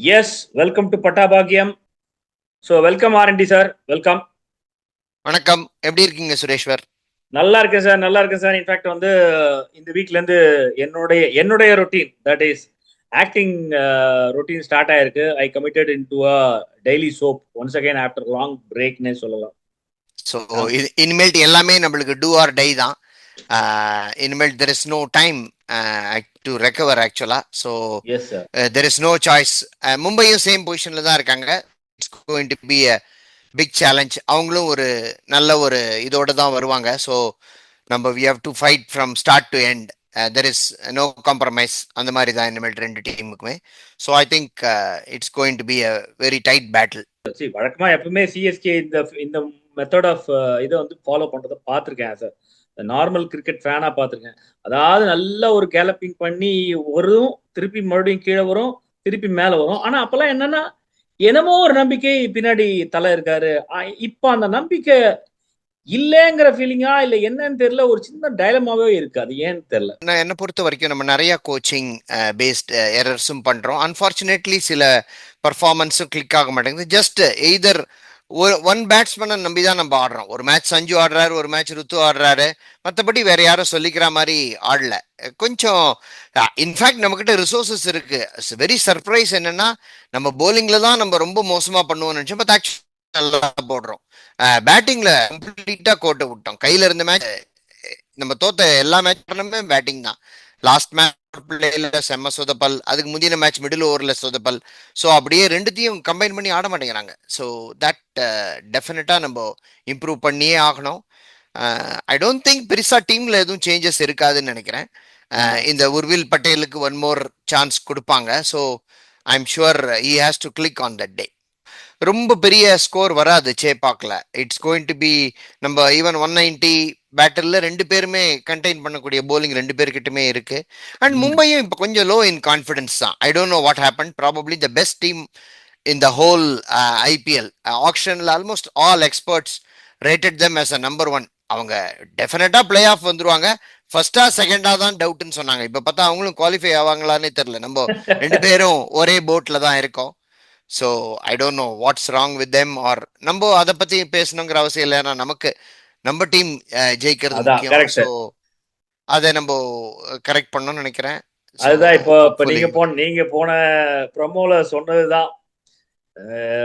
Yes, welcome to Patabhagyam. So welcome R&D sir, welcome. வணக்கம். எப்படி இருக்கீங்க சுரேஷ்வர்? நல்லா இருக்கேன் சார், நல்லா இருக்கேன் சார். இன்ஃபேக்ட் வந்து இந்த வீக்ல இருந்து என்னுடைய routine, that is acting routine start ஆயிருக்கு. I committed in to a daily soap once again after long பிரேக்னே சொல்லலாம். ஸோ இனிமேல்ட்டு எல்லாமே நம்மளுக்கு டூ ஆர் டை தான். இனிமேல் there is no time to recover ஆக்சுவலா. So yes sir, there is no choice. மும்பையும் same பொசிஷன்ல தான் இருக்காங்க. It's going to be a big challenge. அவங்களும் ஒரு நல்ல ஒரு இதோட தான் வருவாங்க. ஸோ நம்ம we have to fight from start to end. There is no compromise. அந்த மாதிரி தான் இனிமேல் ரெண்டு டீமுக்குமே. So I think it's going to be a very tight battle. வழக்கமா எப்பவுமே சிஎஸ்கே இந்த மெத்தட் ஆஃப் இதை வந்து ஃபாலோ பண்றதை பார்த்துருக்கேன் சார். நார்மல் கிரிக்கெட் ஃபேனா பார்த்துருக்கேன். அதாவது நல்ல ஒரு கேலப்பிங் பண்ணி வரும், திருப்பி மறுபடியும் கீழே வரும், திருப்பி மேல வரும். ஆனா அப்பெல்லாம் என்னன்னா என்னமோ ஒரு நம்பிக்கை பின்னாடி தலை இருக்காரு. இப்ப அந்த நம்பிக்கை இல்லைங்கிற ஃபீலிங்கா இல்ல என்னன்னு தெரியல. ஒரு சின்ன டைலமாவே இருக்கு, அது ஏன்னு தெரியல. என்னை பொறுத்த வரைக்கும் நம்ம நிறைய கோச்சிங் பேஸ்ட் எரர்ஸும் பண்றோம். அன்பார்ச்சுனேட்லி சில பர்ஃபார்மன்ஸும் கிளிக் ஆக மாட்டேங்குது. ஜஸ்ட் எய்தர் ஒன் பேட்ஸ்மேனை நம்பி தான் நம்ம ஆடுறோம். ஒரு மேட்ச் சஞ்சு ஆடுறாரு, ஒரு மேட்ச் ருத்து ஆடுறாரு. மற்றபடி வேற யாரும் சொல்லிக்கிற மாதிரி ஆடல. கொஞ்சம் இன்ஃபேக்ட் நம்மக்கிட்ட ரிசோர்சஸ் இருக்கு. வெரி சர்ப்ரைஸ் என்னன்னா, நம்ம போலிங்ல தான் நம்ம ரொம்ப மோசமா பண்ணுவோம்னு நினைச்சோம். பட் ஆக்சுவலி நல்லா போடுறோம். பேட்டிங்ல கம்ப்ளீட்டா கோட்டை விட்டோம். கையில இருந்த மேட்ச் நம்ம தோத்த எல்லா மேட்சுமே பேட்டிங் தான். லாஸ்ட் மேட்ச் பிளேல செம்ம சொதப்பல், அதுக்கு முந்தின மேட்ச் மிடில் ஓவர்ல சொதப்பல். ஸோ அப்படியே ரெண்டுத்தையும் கம்பைன் பண்ணி ஆட மாட்டேங்கிறாங்க. ஸோ தட் டெஃபினட்டா நம்ம இம்ப்ரூவ் பண்ணியே ஆகணும். ஐ டோன்ட் திங்க் பெருசா டீம்ல எதுவும் சேஞ்சஸ் இருக்காதுன்னு நினைக்கிறேன். இந்த உர்வில் பட்டேலுக்கு ஒன் மோர் சான்ஸ் கொடுப்பாங்க. So I am sure he has to click on that day. ரொம்ப பெரிய ஸ்கோர் வராது சேப்பாக்ல. இட்ஸ் கோயிங் டு பி நம்ம ஈவன் 190 பேட்டில் ரெண்டு பேருமே கண்டெயின் பண்ணக்கூடிய போலிங் ரெண்டு பேர்கிட்டமே இருக்கு. அண்ட் மும்பையும் இப்போ கொஞ்சம் லோ இன் கான்ஃபிடன்ஸ் தான். I don't know what happen. Probably the best team in the whole IPL ஆக்ஷன்ல almost all experts rated them as a number one. அவங்க டெஃபினட்டா பிளே ஆஃப் வந்துருவாங்க. ஃபர்ஸ்டா செகண்டா தான் டவுட்னு சொன்னாங்க. இப்ப பார்த்தா அவங்களும் குவாலிஃபை ஆவாங்களான்னே தெரியல. நம்ம ரெண்டு பேரும் ஒரே போட்ல தான் இருக்கோம். So I don't know what's wrong with them. ஆர் நம்ம அதை பத்தி பேசணுங்கிற அவசியம் இல்லை. ஏன்னா நமக்கு நம்ம டீம் ஜெயிக்கிறது முக்கியம். ஸோ அதை நம்ம கரெக்ட் பண்ணணும்னு நினைக்கிறேன். அதுதான் இப்போ நீங்க போன ப்ரொமோல சொன்னதுதான்.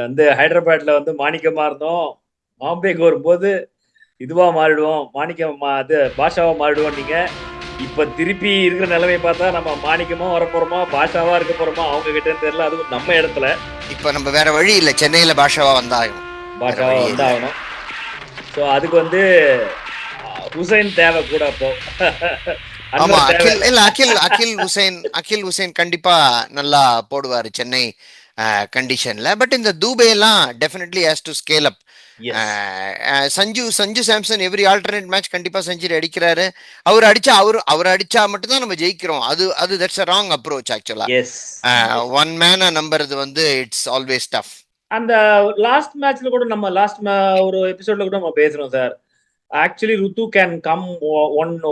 வந்து ஹைதராபாத்ல வந்து மாணிக்கமா இருந்தோம், பாம்பேக்கு வரும்போது இதுவா மாறிடுவோம், மாணிக்கம் அது பாஷாவா மாறிடுவோம். நீங்க இப்ப திருப்பி இருக்கிற நிலைமை பார்த்தா நம்ம மாணிக்கமா வரப்போறோமா, பாஷாவா இருக்க போறோமா அவங்க கிட்ட தெரியல. அதுவும் நம்ம இடத்துல இப்ப நம்ம வேற வழி இல்லை. சென்னையில பாஷாவா வந்தாகணும், பாஷாவா வந்தாகணும். ஸோ அதுக்கு வந்து ஹுசைன் தேவை கூட. அப்போ ஆமா, அகில் ஹுசைன் கண்டிப்பா நல்லா போடுவாரு சென்னை கண்டிஷன்ல. பட் இந்த தூபே எல்லாம் definitely has to scale up. Sanju Samson every alternate match கண்டிப்பா செஞ்சுரி அடிக்கிறாரு. அவர் அடிச்சா மட்டும் தான் நம்ம ஜெயிக்கிறோம். அது தட்ஸ் a wrong approach ஆக்சுவலா. ஒன் மேனை நம்புறது வந்து இட்ஸ் ஆல்வேஸ் டஃப். அந்த லாஸ்ட் மேட்ச்ல கூட நம்ம ஒரு எபிசோட்ல கூட நம்ம பேசுறோம் sir. Actually Ruthu can come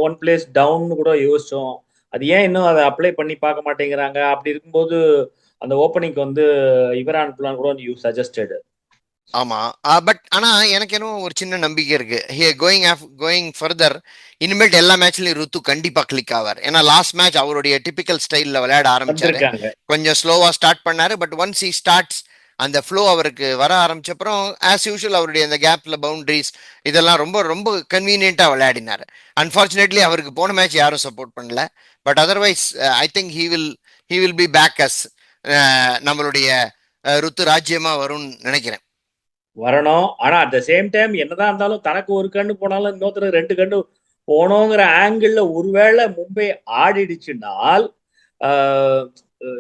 one place down கூட யோசிச்சோம். அது ஏன் இன்னும் அதை அப்ளை பண்ணி பார்க்க மாட்டேங்கிறாங்க? அப்படி இருக்கும்போது அந்த ஓப்பனிங்க்கு வந்து இவரை அனுப்பலாம் கூட யூ சஜஸ்டட். ஆமா, பட் ஆனா எனக்கு என்ன ஒரு சின்ன நம்பிக்கை இருக்கு. கோயிங் ஃபர்தர் இனிமேல் எல்லா மேட்ச்லயும் ருத்து கண்டிப்பா கிளிக் ஆவார். ஏன்னா லாஸ்ட் மேட்ச் அவருடைய டிபிக்கல் ஸ்டைல்ல விளையாட ஆரம்பிச்சாரு. கொஞ்சம் ஸ்லோவா ஸ்டார்ட் பண்ணாரு. பட் ஒன்ஸ் ஹி ஸ்டார்ட்ஸ் அந்த ஃப்ளோ அவருக்கு வர ஆரம்பிச்சப்பறம் ஆஸ் யூஷுவல் அவருடைய அந்த கேப்ல பவுண்டரிஸ் இதெல்லாம் ரொம்ப ரொம்ப கன்வீனியன்ட்டா விளையாடினாரு. அன்பார்ச்சுனேட்லி அவருக்கு போன மேட்ச் யாரும் சப்போர்ட் பண்ணல. But otherwise I think he will be back as நம்மளுடைய ருத்து ராஜ்யமா வரும்னு நினைக்கிறேன். வரணும். ஆனா அட் த சேம் டைம் என்னதான் இருந்தாலும் தனக்கு ஒரு கண்ணு போனாலும் இன்னொருத்தருக்கு ரெண்டு கண்ணு போனோங்கிற ஆங்கிள் ஒருவேளை மும்பை ஆடிடுச்சுனால்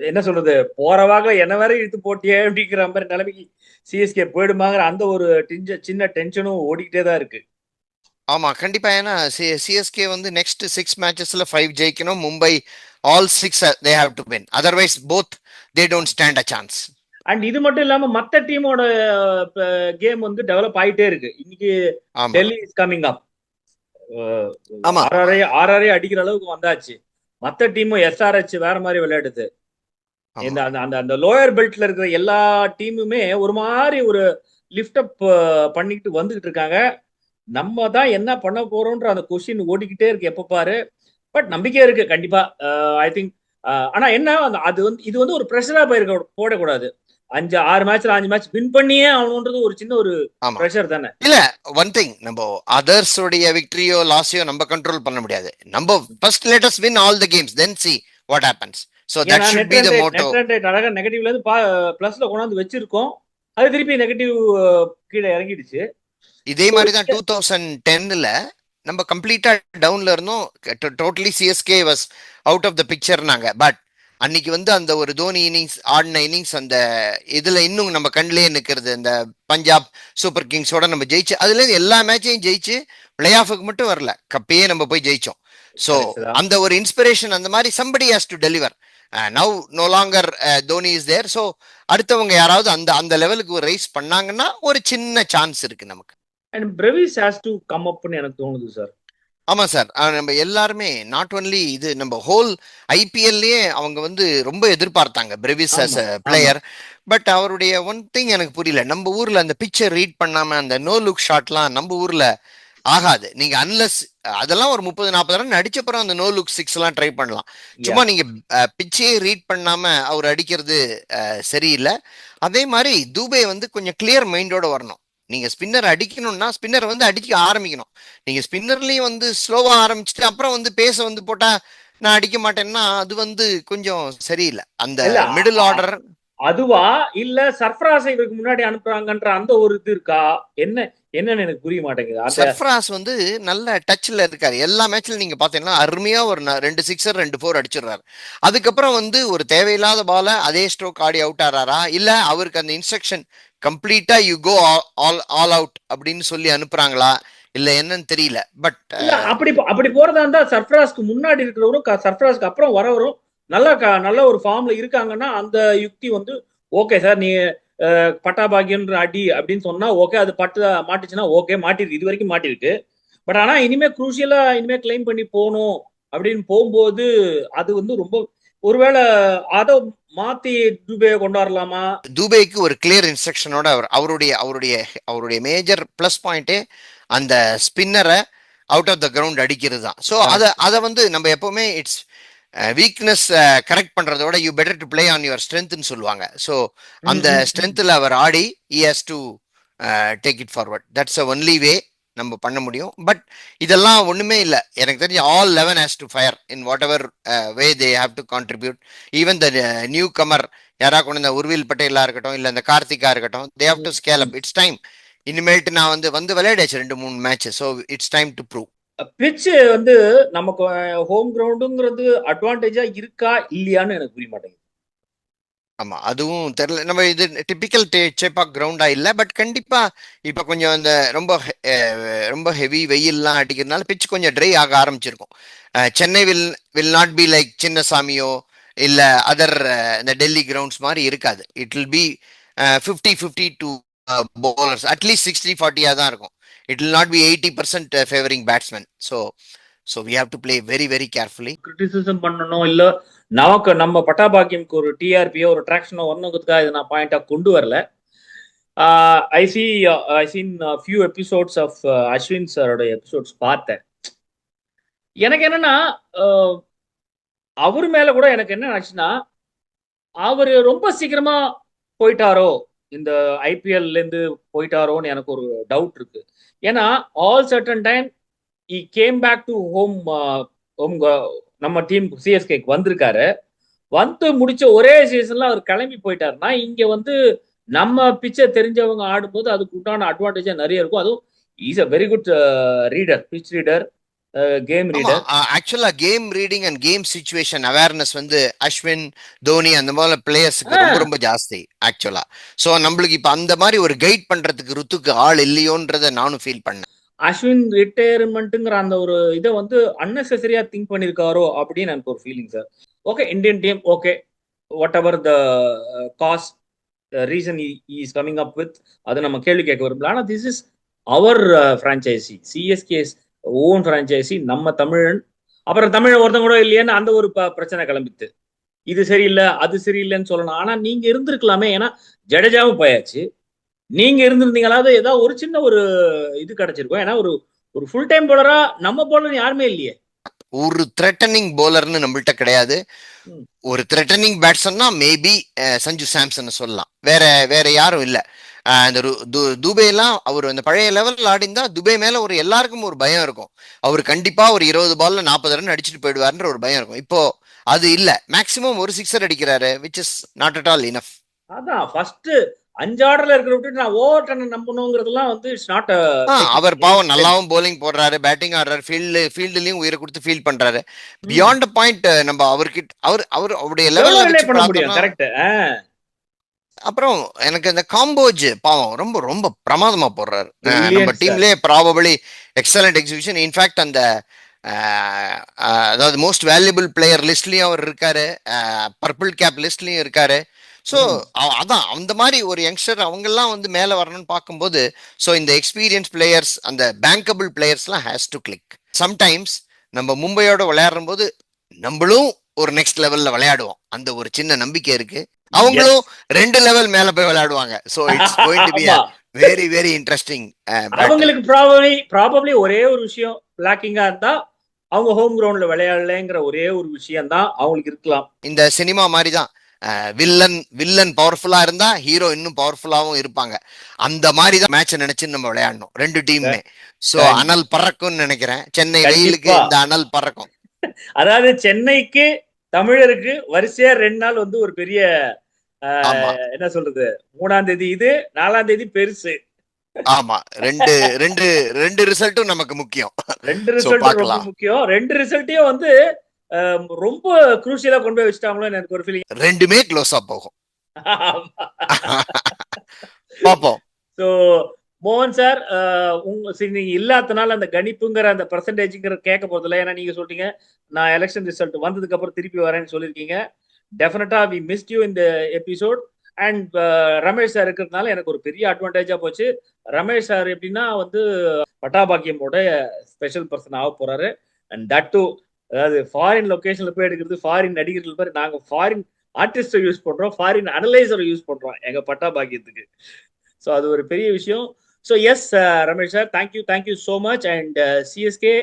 என்ன சொல்றது, போறவாக என்ன வேற இழுத்து போட்டியே அப்படிங்கிற மாதிரி நிலைமைக்கு சிஎஸ்கே போயிடுமாங்கிற அந்த ஒரு சின்ன டென்ஷனும் ஓடிக்கிட்டே தான் இருக்கு. ஆமா கண்டிப்பா. ஏன்னா சிஎஸ்கே வந்து நெக்ஸ்ட் 6 மேட்சஸ்ல 5 ஜெயிக்கணும். Mumbai all 6 they have to win, otherwise both they don't stand a chance. And இது மட்டும் இல்லாம மத்த டீமோட கேம் வந்து டெவலப் ஆயிட்டே இருக்கு. இன்னைக்கு Delhi is coming up. RRI அடிக்கிற அளவுக்கு வந்தாச்சு. மத்த டீமும் எஸ்ஆர்ஹெச் வேற மாதிரி விளையாடுது. ஆமா. இந்த அந்த அந்த அந்த லோயர் பெல்ட்ல இருக்கிற எல்லா டீமுமே ஒரு மாதிரி ஒரு லிஃப்ட் அப் பண்ணிக்கிட்டு வந்துகிட்டு இருக்காங்க. நம்ம தான் என்ன பண்ண போறோம்ன்ற அந்த கொஸ்டின் ஓடிக்கிட்டே இருக்கு எப்ப பாரு. பட் நம்பிக்கை இருக்கு கண்டிப்பா. ஐ திங்க் ஆனா என்ன அது வந்து இது வந்து ஒரு ப்ரெஷரா போடக்கூடாது. 6 மேட்ச்ல 5 மேட்ச் வின் பண்ணியே ஆகணும்ன்றது ஒரு சின்ன ஒரு ஆமா. ப்ரெஷர் தானே. இல்ல, ஒன் திங், நம்ம அதர்ஸ் உடைய விக்டரியோ லாஸையோ நம்ம கண்ட்ரோல் பண்ண முடியாது. நம்ம first let us win all the games, then see what happens. So that ஏன்னா should net be run the rate motto. Net run rate அழகா நெகட்டிவ்ல இருந்து பிளஸ்ல கொண்டாந்து வச்சிருக்கோம். அது திருப்பி நெகட்டிவ் கீழே இறங்கிடுச்சு. இதே ஸோ மாதிரி தான் 2010ல நம்ம கம்ப்ளீட்டா டவுன்ல இருந்தோம். Totally CSK was out of the பிக்சர்னாங்க. பட் அன்னைக்கு வந்து அந்த ஒரு தோனி இன்னிங்ஸ் ஆடின இன்னிங்ஸ் அந்த இதுல இன்னும் நம்ம கண்ணிலே நிக்கிறது. இந்த பஞ்சாப் சூப்பர் கிங்ஸோட நம்ம ஜெயிச்சு, அதுல இருந்து எல்லா மேட்சையும் ஜெயிச்சு பிளே ஆஃபுக்கு மட்டும் வரல, கப்பையே நம்ம போய் ஜெயிச்சோம். ஸோ கரெக்ட் தான். அந்த ஒரு இன்ஸ்பிரேஷன், அந்த மாதிரி somebody has to deliver. Now no longer Dhoni is there. So அடுத்தவங்க யாராவது அந்த அந்த லெவலுக்கு ஒரு ரைஸ் பண்ணாங்கன்னா ஒரு சின்ன சான்ஸ் இருக்கு நமக்கு. And Brevis has to come அப்னு எனக்கு தோணுது சார். ஆமா சார். நம்ம எல்லாருமே நாட் ஒன்லி இது, நம்ம ஹோல் ஐபிஎல்லே அவங்க வந்து ரொம்ப எதிர்பார்த்தாங்க பிரெவிஸ் அஸ் ஆமா அ ஆமா. பிளேயர். பட் அவருடைய ஒன் திங் எனக்கு புரியல, நம்ம ஊர்ல அந்த பிக்சர் ரீட் பண்ணாம அந்த நோ லுக் ஷாட்லாம் நம்ம ஊர்ல ஆகாது. நீங்க அன்லஸ் அதெல்லாம் ஒரு 30-40 ரன் அடிச்சப்பறம் அந்த நோ லுக் சிக்ஸ் எல்லாம் ட்ரை பண்ணலாம். யா. சும்மா நீங்க பிச்சே ரீட் பண்ணாம அவர் அடிக்கிறது சரியில்லை. அதே மாதிரி தூபே வந்து கொஞ்சம் கிளியர் மைண்டோட வரணும். நீங்க ஸ்பின்னர் அடிக்கணும்னா ஸ்பின்னர் வந்து அடிக்க ஆரம்பிக்கணும். நீங்க ஸ்பின்னர்லயும் வந்து ஸ்லோவா ஆரம்பிச்சுட்டு அப்புறம் வந்து பேச வந்து போட்டா நான் அடிக்க மாட்டேன்னா அது வந்து கொஞ்சம் சரியில்லை. அந்த இல்ல மிடில் ஆர்டர். அதுவா இல்ல சர்ஃப்ராஸை இவருக்கு முன்னாடி அனுப்புறாங்கன்ற அந்த ஒரு இது இருக்கா? என்ன என்னன்னு எனக்கு புரிய மாட்டேங்குது அந்த. சர்ஃப்ராஸ் வந்து நல்ல டச்ல இருக்காரு. எல்லா மேட்ச்ல நீங்க பாத்தீங்கன்னா அருமையா ஒரு 2 சிக்ஸர் 2 4 அடிச்சிடுறாரு. அதுக்கப்புறம் வந்து ஒரு தேவையில்லாத பால அதே ஸ்ட்ரோக் ஆடி அவுட் ஆறாரா, இல்ல அவருக்கு அந்த இன்ஸ்ட்ரக்ஷன் கம்ப்ளீட்டா யூ கோ ஆல் அவுட் அப்படின்னு சொல்லி அனுப்புறாங்களா, இல்ல என்னன்னு தெரியல. பட் இல்ல அப்படி அப்படி போறதா இருந்தா சர்ஃப்ராஸ்க்கு முன்னாடி இருக்கிறவரும் சர்ஃப்ராஸ்க்கு அப்புறம் வரவரும் நல்ல ஒரு ஃபார்ம்ல இருக்காங்கன்னா அந்த யுக்தி வந்து ஓகே சார். நீ பட்டாபாகியன்ற அடி அப்படின்னு சொன்னா ஓகே, அது மாட்டுச்சுன்னா ஓகே, மாட்டிருக்கு, இது வரைக்கும் மாட்டிருக்கு. பட் ஆனா இனிமே குரூசியலா இனிமே கிளைம் பண்ணி போகணும் அப்படின்னு போகும்போது அது வந்து ரொம்ப ஒருவேளை அதை மாத்தி துபே கொண்டு வரலாமா? துபேக்கு ஒரு கிளியர் இன்ஸ்ட்ரக்ஷனோட அவருடைய அவருடைய அவருடைய மேஜர் பிளஸ் பாயிண்டே அந்த ஸ்பின்னரை அவுட் ஆஃப் த கிரவுண்ட் அடிக்கிறது தான். ஸோ அதை கரெக்ட். அதை வந்து நம்ம எப்பவுமே இட்ஸ் வீக்னஸ் கரெக்ட் பண்றதோட you better to play on your ஸ்ட்ரென்த்னு சொல்லுவாங்க. ஸோ ம், அந்த ம், ம். ஸ்ட்ரென்த்தில் அவர் ஆடி he has to take it forward. That's a only way நம்ம பண்ண முடியும். பட் இதெல்லாம் ஒண்ணுமே இல்லை. எனக்கு தெரிஞ்சு all 11 has to fire in whatever way they have to contribute. Even the newcomer யாரா கொண்டு இந்த உர்வில் பட்டேலா இருக்கட்டும், இல்ல இந்த கார்த்திகா இருக்கட்டும், they have to scale up. It's time. இனிமேல்ட்டு நான் வந்து விளையாடிச்சு 2-3 match. So it's time to prove. Pitch வந்து நமக்கு ஹோம் கிரவுண்டுங்கிறது அட்வான்டேஜா இருக்கா இல்லையான்னு எனக்கு புரிய மாட்டேங்குது. ஆமா, அதுவும் தெரியல. நம்ம இது டிபிக்கல் சேப்பாக் கிரவுண்டா இல்ல. பட் கண்டிப்பா இப்ப கொஞ்சம் இந்த ரொம்ப ஹெவி வெயில்லாம் அடிக்கிறதுனால பிட்ச் கொஞ்சம் ட்ரை ஆக ஆரம்பிச்சிருக்கும். Chennai will not be like சின்னசாமியோ இல்ல அதர் இந்த டெல்லி கிரவுண்ட்ஸ் மாதிரி இருக்காது. It will be 50-50 to bowlers. At least 60-40 தான் இருக்கும். It will not be 80% favouring batsman. So we have to play very very carefully. Criticism பண்ணணும் இல்ல நமக்கு நம்ம பட்டாபாக்கியம்க்கு ஒரு டிஆர்பியோ ஒரு ட்ராக்ஷனோ வரணுங்கிறதுக்காக இதை நான் பாயிண்டா கொண்டு வரல. I seen few episodes of Ashwin சாரோட எபிசோட்ஸ் பார்த்தேன். எனக்கு என்னன்னா அவர் மேல கூட எனக்கு என்ன ஆச்சுன்னா அவர் ரொம்ப சீக்கிரமா போயிட்டாரோ, இந்த ஐபிஎல்ல இருந்து போயிட்டாரோன்னு எனக்கு ஒரு டவுட் இருக்கு. ஏன்னா all certain time he came back to home. home நம்ம டீம் சிஎஸ்கேக்கு வந்திருக்காரு. வந்து முடிச்ச ஒரே சீசன்ல அவர் கிளம்பி போயிட்டாருன்னா இங்க வந்து நம்ம பிச்சை தெரிஞ்சவங்க ஆடும்போது அதுக்கு உண்டான அட்வான்டேஜா நிறைய இருக்கும். அதுவும் is a very good reader, pitch reader, game ஆமா, ரீடர். ஆக்சுவலா game reading and game situation awareness வந்து அஸ்வின், தோனி அந்த மாதிரி பிளேயர்ஸுக்கு ரொம்ப ரொம்ப ஜாஸ்தி ஆக்சுவலா. சோ நம்மளுக்கு இப்ப அந்த மாதிரி ஒரு கைட் பண்றதுக்கு ருத்துக்கு ஆள் இல்லையோன்றத நானும் ஃபீல் பண்ணேன். அஸ்வின் ரிட்டையர்மெண்ட்டுங்கிற அந்த ஒரு இதை வந்து அன்னெசரியா திங்க் பண்ணிருக்காரோ அப்படின்னு எனக்கு ஒரு feeling sir. Okay, Indian team okay, whatever the caste reason is coming up with, அது நம்ம கேள்வி கேட்க விரும்பல. ஆனால் this is our franchise, CSK's own franchise, நம்ம தமிழன். அப்புறம் தமிழ் ஒருத்தன் கூட இல்லையேன்னு அந்த ஒரு பிரச்சனை கிளம்பித்து. இது சரியில்லை அது சரியில்லைன்னு சொல்லணும். ஆனா நீங்க இருந்திருக்கலாமே. ஏன்னா ஜடேஜாவும் போயாச்சு. நீங்க இருந்திருந்தீங்களாவது ஏதாவது ஒரு சின்ன ஒரு இது கிடைச்சிருக்கும். ஏன்னா ஒரு ஒரு ஃபுல் டைம் போலரா நம்ம போலர் யாருமே இல்லையே. ஒரு த்ரெட்டனிங் போலர்னு நம்மள்ட்ட கிடையாது. ஒரு த்ரெட்டனிங் பேட்ஸ்மன்னா மேபி சஞ்சு சாம்சன் சொல்லலாம். வேற வேற யாரும் இல்ல. அந்த துபேலாம் அவர் அந்த பழைய லெவலில் ஆடிந்தா துபே மேல ஒரு எல்லாருக்கும் ஒரு பயம் இருக்கும். அவர் கண்டிப்பா ஒரு 20 பால்ல 40 ரன் அடிச்சுட்டு போயிடுவாருன்ற ஒரு பயம் இருக்கும். இப்போ அது இல்ல. மேக்சிமம் ஒரு சிக்ஸர் அடிக்கிறாரு, which is not at all enough. அதான் ஃபர்ஸ்ட் 5 ஆர்டர்ல இருக்கிற விட்டு நான் ஓவர் டர்ன் நம்பணுங்கிறதுலாம் வந்து இட்ஸ் நாட் அவர் பாவம் நல்லாவும் போலிங் போடுறாரு, பேட்டிங் ஆடுறாரு, ஃபீல்டுலயும் உயிரை கொடுத்து ஃபீல் பண்றாரு. பியாண்ட் பாயிண்ட் நம்ம அவர்கிட்ட அவருடைய லெவல்ல வச்சு பண்ண முடியும். பார்த்தோம்னா கரெக்ட். அப்புறம் எனக்கு இந்த காம்போஜ் பாவம் ரொம்ப ரொம்ப பிரமாதமா போடுறாரு. நம்ம Brilliant, sir. டீம்லயே ப்ராபபிளி எக்ஸலண்ட் எக்ஸிபிஷன். இன்ஃபேக்ட் அந்த அதாவது மோஸ்ட் வேல்யூபிள் பிளேயர் லிஸ்ட்லயும் அவர் இருக்காரு, பர்பிள் கேப் லிஸ்ட்லயும் இருக்காரு. ஸோ அதான் அந்த மாதிரி ஒரு யங்ஸ்டர் அவங்கெல்லாம் வந்து மேலே வரணும்னு பார்க்கும்போது, ஸோ இந்த எக்ஸ்பீரியன்ஸ் பிளேயர்ஸ் அந்த பேங்கபிள் பிளேயர்ஸ்லாம் ஹேஸ் டு கிளிக். சம்டைம்ஸ் நம்ம மும்பையோட விளையாடும் போது நம்மளும் ஒரு நெக்ஸ்ட் லெவல்ல விளையாடுவோம், அந்த ஒரு சின்ன நம்பிக்கை இருக்கு. அவங்களும் 2 லெவல் மேல போய் விளையாடுவாங்க. So it's going to be a very very interesting. அவங்களுக்கு ப்ராபபிலி ஒரே ஒரு விஷயம் லாக்கிங்கா இருந்தா அவங்க ஹோம் கிரவுண்ட்ல விளையாடலைங்கிற ஒரே ஒரு விஷயம் தான் அவங்களுக்கு இருக்கலாம். இந்த சினிமா மாதிரி தான், வில்லன் பவர்ஃபுல்லா இருந்தா ஹீரோ இன்னும் பவர்ஃபுல்லாவும் இருப்பாங்க. அந்த மாதிரி தான் மேட்ச் நினைச்சு நம்ம விளையாடணும் ரெண்டு டீமுமே. சோ அனல் பறக்கும்னு நினைக்கிறேன். சென்னை வெயிலுக்கு இந்த அனல் பறக்கும். அதாவது சென்னைக்கு தமிழருக்கு வரிசையா 2 நாள் வந்து ஒரு பெரிய என்ன சொல்றது, 3ஆம் தேதி இது, 4ஆம் தேதி பெருசு. ஆமா, ரெண்டு ரிசல்ட்டும் நமக்கு முக்கியம். 2 ரிசல்ட் ரொம்ப முக்கியம். 2 ரிசல்ட்டையும் வந்து ரொம்ப குரூஷியலா கொண்டு போய் வச்சுட்டாங்களோ எனக்கு ஒரு ஃபீலிங். ரெண்டுமே க்ளோஸா போகும். பாப்போம். சோ மோகன் சார், நீங்க இல்லாதனால அந்த கணிப்புங்கிற அந்த பெர்சன்டேஜ்ங்கிற கேட்க போறதில்ல. ஏன்னா நீங்க சொல்லிட்டீங்க நான் எலெக்ஷன் ரிசல்ட் வந்ததுக்கு அப்புறம் திருப்பி வரேன்னு சொல்லியிருக்கீங்க. டெஃபினட்டா வி மிஸ்ட் யூ இந்த எபிசோட். அண்ட் ரமேஷ் சார் இருக்கிறதுனால எனக்கு ஒரு பெரிய அட்வான்டேஜா போச்சு. ரமேஷ் சார் எப்படின்னா வந்து பட்டாபாக்கியமோட ஸ்பெஷல் பர்சன் ஆக போறாரு. அண்ட் தட் டூ, அதாவது ஃபாரின் லொகேஷன்ல போய் எடுக்கிறது, ஃபாரின் நடிகர்கள் பேர், நாங்க ஃபாரின் ஆர்டிஸ்டை யூஸ் பண்றோம், ஃபாரின் அனலைசரை யூஸ் பண்றோம் எங்க பட்டாபாக்கியத்துக்கு. ஸோ அது ஒரு பெரிய விஷயம். So yes Ramesh sir, thank you so much. And CSK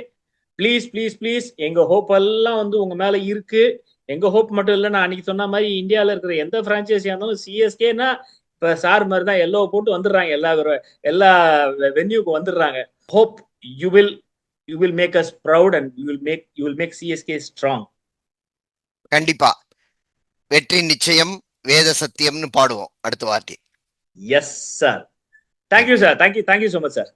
please எங்க ஹோப் எல்லாம் வந்து உங்க மேல இருக்கு. எங்க ஹோப் மட்டும் இல்லை, நான் அன்னைக்கு சொன்ன மாதிரி இந்தியாவில் இருக்கிற எந்த பிரான்ச்சைஸியா இருந்தாலும் சிஎஸ்கேனா இப்ப சார் மாதிரி தான் எல்லோ போட்டு வந்துடுறாங்க, எல்லா வென்யூக்கு வந்துடுறாங்க. Hope you will make us proud and you will make CSK strong. கண்டிப்பா வெற்றி நிச்சயம், வேத சத்தியம்னு பாடுவோம் அடுத்த வாட்டி. Yes sir. Thank you sir. Thank you so much sir.